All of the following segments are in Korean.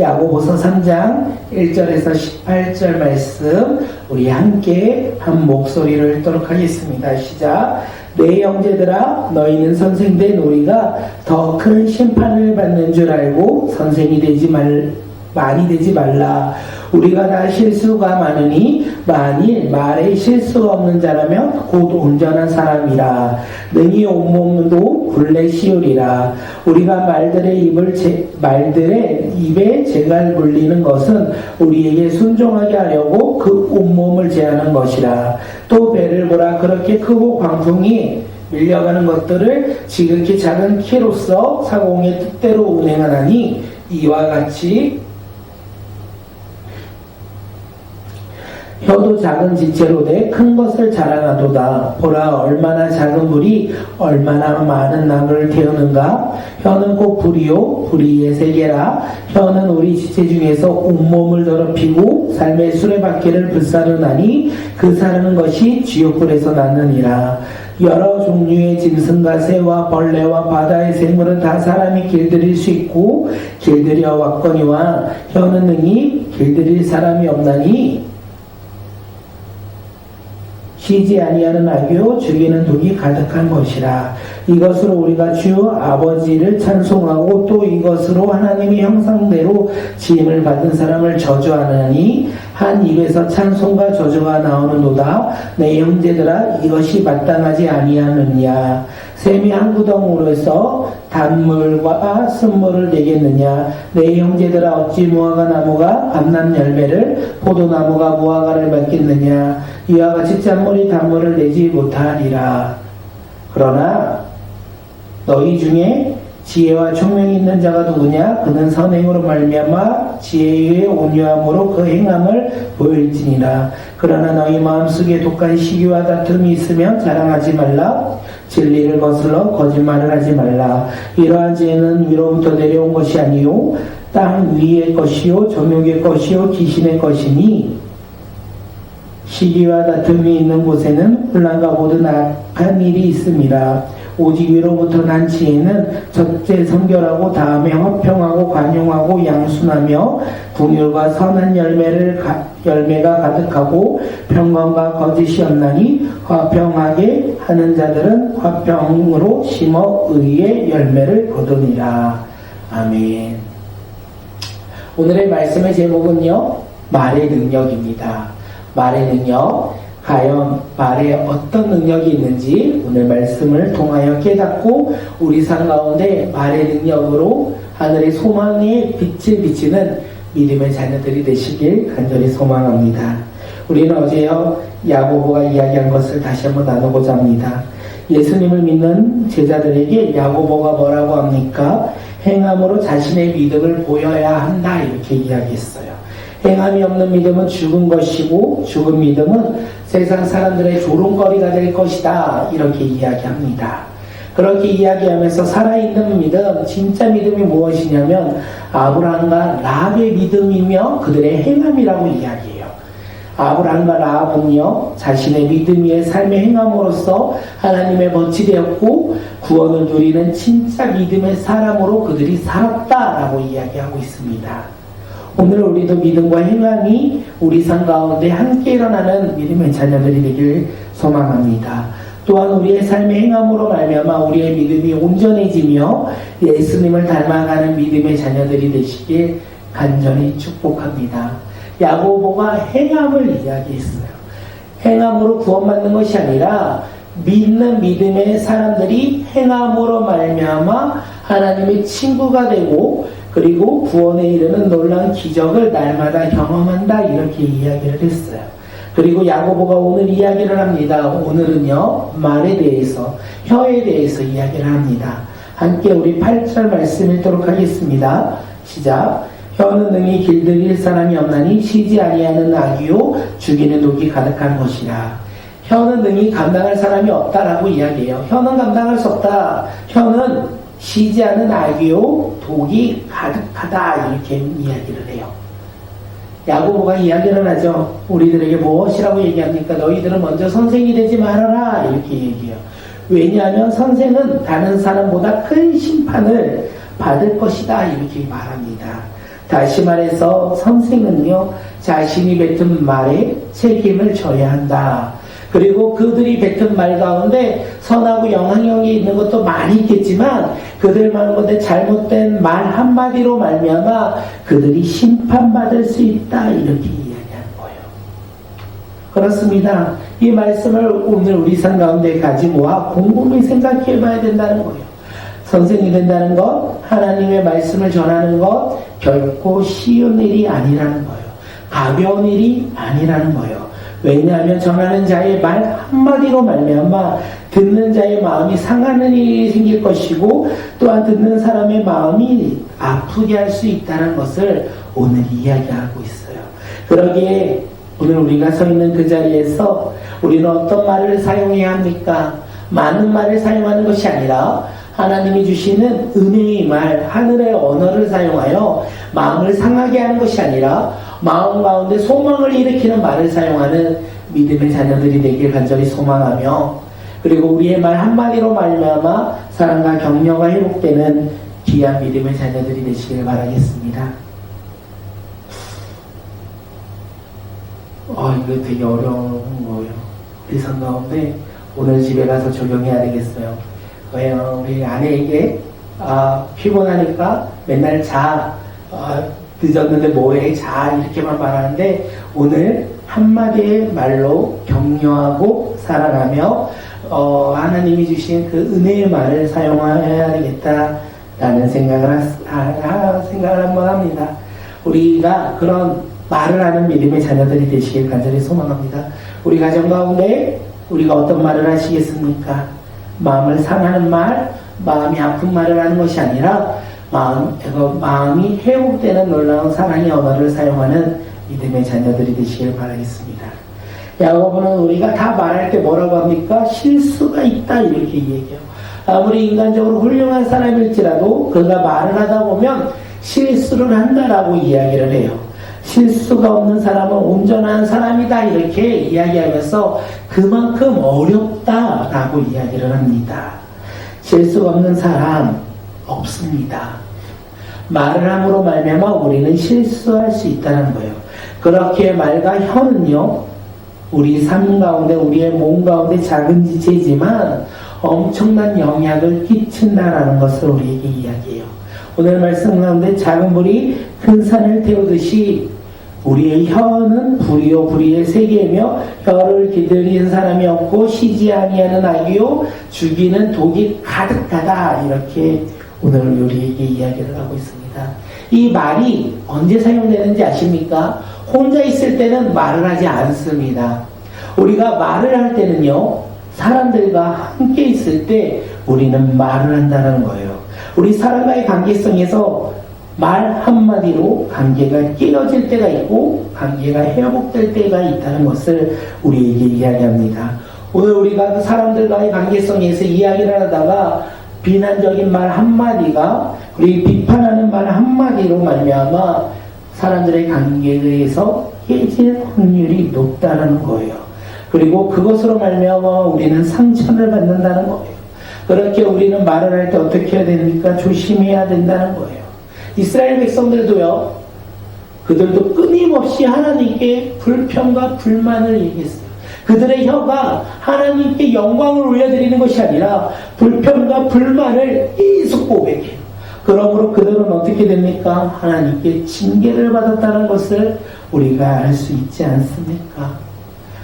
야고보서 3장 1절에서 18절 말씀 우리 함께 한 목소리로 읽도록 하겠습니다. 시작. 내 형제들아, 너희는 선생된 우리가 더 큰 심판을 받는 줄 알고 선생이 많이 되지 말라. 우리가 다 실수가 많으니 만일 말에 실수가 없는 자라면 곧 온전한 사람이라. 능히 온몸도 굴레 씌우리라. 우리가 말들의 입에 재갈 물리는 것은 우리에게 순종하게 하려고 그 온몸을 제하는 것이라. 또 배를 보라. 그렇게 크고 광풍이 밀려가는 것들을 지극히 작은 키로서 사공의 뜻대로 운행하나니 이와 같이 혀도 작은 지체로 내 큰 것을 자랑하도다. 보라, 얼마나 작은 불이 얼마나 많은 나무를 태우는가. 혀는 꼭 불이요 불이 세계라. 혀는 우리 지체 중에서 온몸을 더럽히고 삶의 수레바퀴를 불사르나니 그 사르는 것이 지옥불에서 났느니라. 여러 종류의 짐승과 새와 벌레와 바다의 생물은 다 사람이 길들일 수 있고 길들여 왔거니와 혀는 능히 길들일 사람이 없나니 쉬지 아니하는 악이요 죽이는 독이 가득한 것이라. 이것으로 우리가 주 아버지를 찬송하고 또 이것으로 하나님의 형상대로 지음을 받은 사람을 저주하나니 한 입에서 찬송과 저주가 나오는도다. 내 형제들아, 이것이 마땅하지 아니하느냐. 샘이 한 구덩으로서 단물과 쓴물을 내겠느냐. 내 형제들아, 어찌 무화과 나무가 감람 열매를 포도나무가 무화과를 맺겠느냐. 이와 같이 짠물이 단물을 내지 못하리라. 그러나 너희 중에 지혜와 총명이 있는 자가 누구냐? 그는 선행으로 말미암아 지혜의 온유함으로 그 행함을 보일지니라. 그러나 너희 마음속에 독한 시기와 다툼이 있으면 자랑하지 말라. 진리를 거슬러 거짓말을 하지 말라. 이러한 지혜는 위로부터 내려온 것이 아니요 땅 위의 것이요 정욕의 것이요 귀신의 것이니 시기와 다툼이 있는 곳에는 혼란과 모든 악한 일이 있음이라. 오직 위로부터 난 지혜는 첫째 성결하고 다음에 화평하고 관용하고 양순하며 긍휼과 선한 열매가 가득하고 평강과 거짓이 없나니 화평하게 하는 자들은 화평으로 심어 의의 열매를 거두니라. 아멘. 오늘의 말씀의 제목은요, 말의 능력입니다. 말의 능력. 과연 말에 어떤 능력이 있는지 오늘 말씀을 통하여 깨닫고 우리 삶 가운데 말의 능력으로 하늘의 소망의 빛을 비치는 믿음의 자녀들이 되시길 간절히 소망합니다. 우리는 어제요 야고보가 이야기한 것을 다시 한번 나누고자 합니다. 예수님을 믿는 제자들에게 야고보가 뭐라고 합니까? 행함으로 자신의 믿음을 보여야 한다, 이렇게 이야기했어요. 행함이 없는 믿음은 죽은 것이고 죽은 믿음은 세상 사람들의 조롱거리가 될 것이다, 이렇게 이야기합니다. 그렇게 이야기하면서 살아있는 믿음, 진짜 믿음이 무엇이냐면 아브라함과 라합의 믿음이며 그들의 행함이라고 이야기해요. 아브라함과 라합은요 자신의 믿음 위에 삶의 행함으로써 하나님의 벗이 되었고 구원을 누리는 진짜 믿음의 사람으로 그들이 살았다라고 이야기하고 있습니다. 오늘 우리도 믿음과 행함이 우리 삶 가운데 함께 일어나는 믿음의 자녀들이 되길 소망합니다. 또한 우리의 삶의 행함으로 말미암아 우리의 믿음이 온전해지며 예수님을 닮아가는 믿음의 자녀들이 되시길 간절히 축복합니다. 야고보가 행함을 이야기했어요. 행함으로 구원받는 것이 아니라 믿는 믿음의 사람들이 행함으로 말미암아 하나님의 친구가 되고 그리고 구원에 이르는 놀라운 기적을 날마다 경험한다, 이렇게 이야기를 했어요. 그리고 야고보가 오늘 이야기를 합니다. 오늘은요 말에 대해서, 혀에 대해서 이야기를 합니다. 함께 우리 8절 말씀 읽도록 하겠습니다. 시작. 혀는 능히 길들일 사람이 없나니 쉬지 아니하는 악이요 죽이는 독이 가득한 것이라. 혀는 능히 감당할 사람이 없다라고 이야기해요. 혀는 감당할 수 없다. 혀는 쉬지 않은 악이요 독이 가득하다, 이렇게 이야기를 해요. 야고보가 이야기를 하죠. 우리들에게 무엇이라고 얘기합니까? 너희들은 먼저 선생이 되지 말아라, 이렇게 얘기해요. 왜냐하면 선생은 다른 사람보다 큰 심판을 받을 것이다, 이렇게 말합니다. 다시 말해서 선생은요, 자신이 뱉은 말에 책임을 져야 한다. 그리고 그들이 뱉은 말 가운데 선하고 영향력이 있는 것도 많이 있겠지만 그들 가운데 잘못된 말 한마디로 말미암아 그들이 심판받을 수 있다, 이렇게 이야기하는 거예요. 그렇습니다. 이 말씀을 오늘 우리 삶 가운데 가지고 곰곰이 생각해 봐야 된다는 거예요. 선생이 된다는 것, 하나님의 말씀을 전하는 것 결코 쉬운 일이 아니라는 거예요. 가벼운 일이 아니라는 거예요. 왜냐하면 전하는 자의 말 한마디로 말미암아 듣는 자의 마음이 상하는 일이 생길 것이고 또한 듣는 사람의 마음이 아프게 할 수 있다는 것을 오늘 이야기하고 있어요. 그러기에 오늘 우리가 서 있는 그 자리에서 우리는 어떤 말을 사용해야 합니까? 많은 말을 사용하는 것이 아니라 하나님이 주시는 은혜의 말, 하늘의 언어를 사용하여 마음을 상하게 하는 것이 아니라 마음 가운데 소망을 일으키는 말을 사용하는 믿음의 자녀들이 되길 간절히 소망하며, 그리고 우리의 말 한마디로 말미암아 사랑과 격려가 회복되는 귀한 믿음의 자녀들이 되시길 바라겠습니다. 이거 되게 어려운 거예요. 우리 삶 가운데 오늘 집에 가서 적용해야 되겠어요. 왜요? 우리 아내에게 피곤하니까 맨날 늦었는데 뭐해? 이렇게만 말하는데 오늘 한마디의 말로 격려하고 사랑하며 하나님이 주신 그 은혜의 말을 사용해야 되겠다라는 생각을 한번 합니다. 우리가 그런 말을 하는 믿음의 자녀들이 되시길 간절히 소망합니다. 우리 가정 가운데 우리가 어떤 말을 하시겠습니까? 마음을 상하는 말, 마음이 아픈 말을 하는 것이 아니라 마음이 회복되는 놀라운 사랑의 언어를 사용하는 믿음의 자녀들이 되시길 바라겠습니다. 야고보는 우리가 다 말할 때 뭐라고 합니까? 실수가 있다, 이렇게 얘기해요. 아무리 인간적으로 훌륭한 사람일지라도 그가 말을 하다 보면 실수를 한다라고 이야기를 해요. 실수가 없는 사람은 온전한 사람이다, 이렇게 이야기하면서 그만큼 어렵다라고 이야기를 합니다. 실수가 없는 사람 없습니다. 말을 함으로 말미암아 우리는 실수할 수 있다는 거예요. 그렇게 말과 혀는요, 우리 삶 가운데, 우리의 몸 가운데 작은 지체이지만 엄청난 영향을 끼친다라는 것을 우리에게 이야기해요. 오늘 말씀 가운데 작은 불이 큰 산을 태우듯이 우리의 혀는 불이요 불의의 세계이며 혀를 기들이는 사람이 없고 쉬지 아니하는 악이요 죽이는 독이 가득하다, 이렇게 오늘 우리에게 이야기를 하고 있습니다. 이 말이 언제 사용되는지 아십니까? 혼자 있을 때는 말을 하지 않습니다. 우리가 말을 할 때는요, 사람들과 함께 있을 때 우리는 말을 한다는 거예요. 우리 사람과의 관계성에서 말 한마디로 관계가 깨어질 때가 있고 관계가 회복될 때가 있다는 것을 우리에게 이야기합니다. 오늘 우리가 사람들과의 관계성에서 이야기를 하다가 비난적인 말 한마디가, 그리고 비판하는 말 한마디로 말미암아 사람들의 관계에 의해서 깨질 확률이 높다는 거예요. 그리고 그것으로 말미암아 우리는 상처를 받는다는 거예요. 그렇게 우리는 말을 할 때 어떻게 해야 됩니까? 조심해야 된다는 거예요. 이스라엘 백성들도요, 그들도 끊임없이 하나님께 불평과 불만을 얘기했어요. 그들의 혀가 하나님께 영광을 올려드리는 것이 아니라 불평과 불만을 계속 고백해요. 그러므로 그들은 어떻게 됩니까? 하나님께 징계를 받았다는 것을 우리가 알 수 있지 않습니까?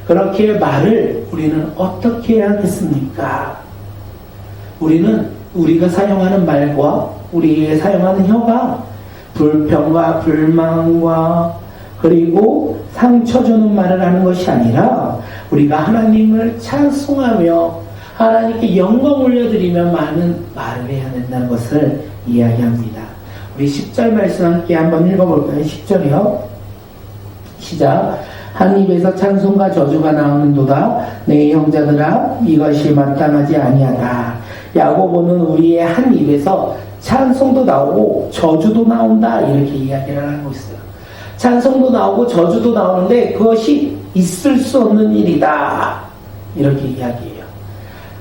그렇게 말을 우리는 어떻게 해야 하겠습니까? 우리는 우리가 사용하는 말과 우리가 사용하는 혀가 불평과 불만과 그리고 상처 주는 말을 하는 것이 아니라 우리가 하나님을 찬송하며 하나님께 영광 올려드리며 많은 말을 해야 된다는 것을 이야기합니다. 우리 10절 말씀 함께 한번 읽어볼까요? 10절이요. 시작. 한 입에서 찬송과 저주가 나오는도다. 내 형제들아, 이것이 마땅하지 아니하다. 야고보는 우리의 한 입에서 찬송도 나오고 저주도 나온다, 이렇게 이야기를 하고 있어요. 찬송도 나오고 저주도 나오는데 그것이 있을 수 없는 일이다, 이렇게 이야기해요.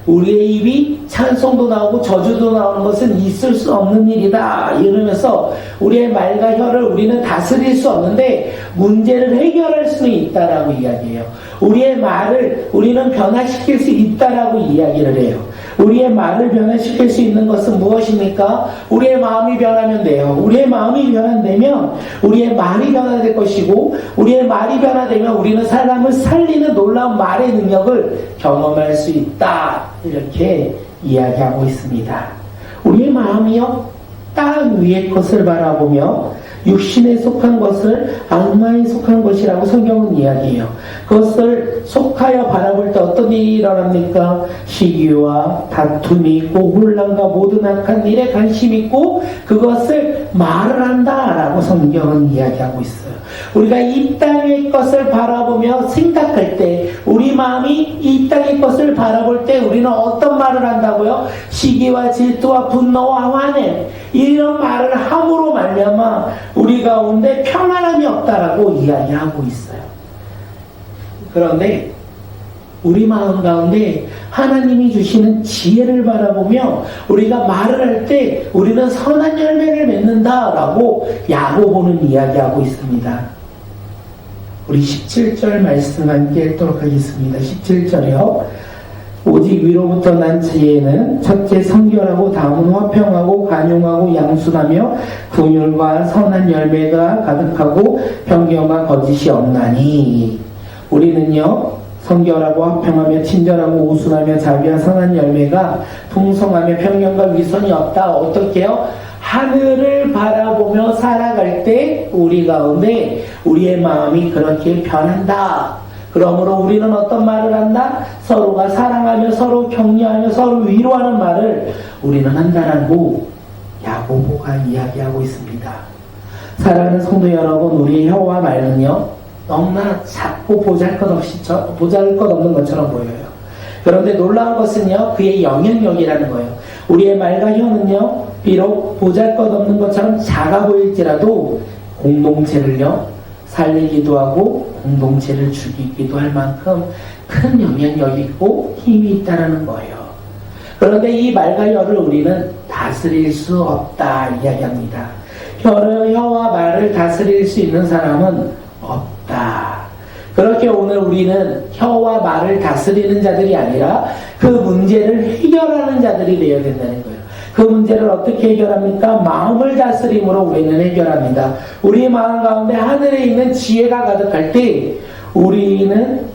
우리의 입이 찬송도 나오고 저주도 나오는 것은 있을 수 없는 일이다. 이러면서 우리의 말과 혀를 우리는 다스릴 수 없는데 문제를 해결할 수는 있다라고 이야기해요. 우리의 말을 우리는 변화시킬 수 있다라고 이야기를 해요. 우리의 말을 변화시킬 수 있는 것은 무엇입니까? 우리의 마음이 변하면 돼요. 우리의 마음이 변화되면 우리의 말이 변화될 것이고, 우리의 말이 변화되면 우리는 사람을 살리는 놀라운 말의 능력을 경험할 수 있다. 이렇게 이야기하고 있습니다. 우리의 마음이요, 땅 위의 것을 바라보며 육신에 속한 것을 악마에 속한 것이라고 성경은 이야기해요. 그것을 속하여 바라볼 때 어떤 일이 일어납니까? 시기와 다툼이 있고 혼란과 모든 악한 일에 관심이 있고 그것을 말을 한다라고 성경은 이야기하고 있어요. 우리가 이 땅의 것을 바라보며 생각할 때, 우리 마음이 이 땅의 것을 바라볼 때 우리는 어떤 말을 한다고요? 시기와 질투와 분노와 화냄, 이런 말을 함으로 말미암아 우리 가운데 평안함이 없다라고 이야기하고 있어요. 그런데 우리 마음 가운데 하나님이 주시는 지혜를 바라보며 우리가 말을 할 때 우리는 선한 열매를 맺는다라고 야고보는 이야기하고 있습니다. 우리 17절 말씀 함께 읽도록 하겠습니다. 17절이요. 오직 위로부터 난 지혜는 첫째 성결하고 다음은 화평하고 관용하고 양순하며 긍휼과 선한 열매가 가득하고 편견과 거짓이 없나니. 우리는요, 성결하고 화평하며 친절하고 우순하며 자비와 선한 열매가 풍성하며 편견과 위선이 없다. 어떻게 해요? 하늘을 바라보며 살아갈 때 우리 가운데 우리의 마음이 그렇게 변한다. 그러므로 우리는 어떤 말을 한다? 서로가 사랑하며 서로 격려하며 서로 위로하는 말을 우리는 한다라고 야고보가 이야기하고 있습니다. 사랑하는 성도 여러분, 우리의 혀와 말은요, 너무나 작고 보잘것없는 것처럼 보여요. 그런데 놀라운 것은요, 그의 영향력이라는 거예요. 우리의 말과 혀는요, 비록 보잘것없는 것처럼 작아 보일지라도 공동체를요, 살리기도 하고 공동체를 죽이기도 할 만큼 큰 영향력이 있고 힘이 있다는 거예요. 그런데 이 말과 혀를 우리는 다스릴 수 없다 이야기합니다. 혀와 말을 다스릴 수 있는 사람은 없다. 그렇게 오늘 우리는 혀와 말을 다스리는 자들이 아니라 그 문제를 해결하는 자들이 되어야 된다는 거예요. 그 문제를 어떻게 해결합니까? 마음을 다스림으로 우리는 해결합니다. 우리 마음 가운데 하늘에 있는 지혜가 가득할 때 우리는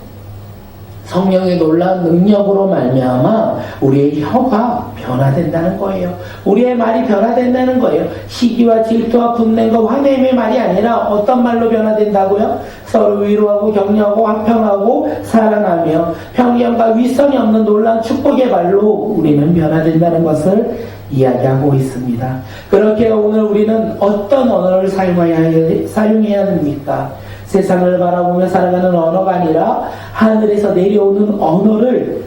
성령의 놀라운 능력으로 말미암아 우리의 혀가 변화된다는 거예요. 우리의 말이 변화된다는 거예요. 시기와 질투와 분냄과 화냄의 말이 아니라 어떤 말로 변화된다고요? 서로 위로하고 격려하고 화평하고 사랑하며 편견과 위선이 없는 놀라운 축복의 말로 우리는 변화된다는 것을 이야기하고 있습니다. 그렇게 오늘 우리는 어떤 언어를 사용해야 됩니까? 세상을 바라보며 살아가는 언어가 아니라 하늘에서 내려오는 언어를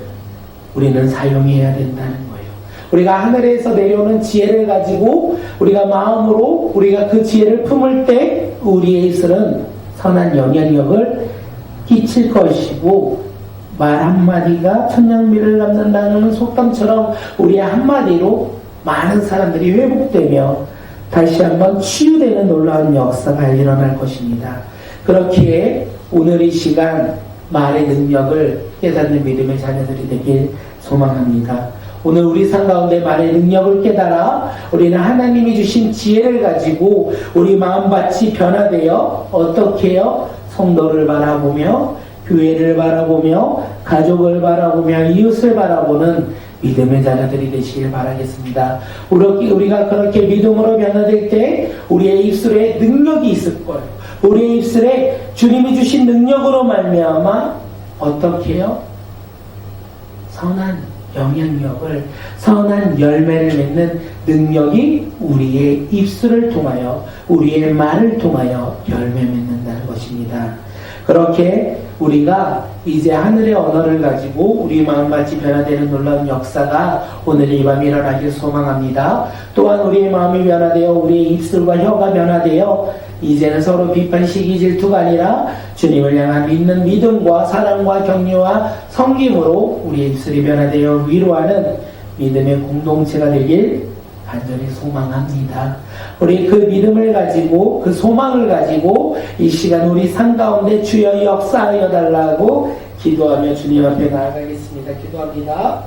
우리는 사용해야 된다는 거예요. 우리가 하늘에서 내려오는 지혜를 가지고 우리가 마음으로 우리가 그 지혜를 품을 때 우리의 입술은 선한 영향력을 끼칠 것이고 말 한마디가 천냥미를 남는다는 속담처럼 우리의 한마디로 많은 사람들이 회복되며 다시 한번 치유되는 놀라운 역사가 일어날 것입니다. 그렇기에 오늘 이 시간 말의 능력을 깨닫는 믿음의 자녀들이 되길 소망합니다. 오늘 우리 삶 가운데 말의 능력을 깨달아 우리는 하나님이 주신 지혜를 가지고 우리 마음밭이 변화되어 어떻게 해요? 성도를 바라보며 교회를 바라보며 가족을 바라보며 이웃을 바라보는 믿음의 자녀들이 되시길 바라겠습니다. 우리가 그렇게 믿음으로 변화될 때 우리의 입술에 능력이 있을 거예요. 우리의 입술에 주님이 주신 능력으로 말미암아 어떻게 해요? 선한 영향력을, 선한 열매를 맺는 능력이 우리의 입술을 통하여, 우리의 말을 통하여 열매 맺는다는 것입니다. 그렇게 우리가 이제 하늘의 언어를 가지고 우리 마음밭이 변화되는 놀라운 역사가 오늘 이 밤 일어나길 소망합니다. 또한 우리의 마음이 변화되어 우리의 입술과 혀가 변화되어 이제는 서로 비판, 시기, 질투가 아니라 주님을 향한 믿는 믿음과 사랑과 격려와 섬김으로 우리의 입술이 변화되어 위로하는 믿음의 공동체가 되길 간절히 소망합니다. 우리 그 믿음을 가지고 그 소망을 가지고 이 시간 우리 삶 가운데 주여 역사하여 달라고 기도하며 주님 앞에 나아가겠습니다. 기도합니다.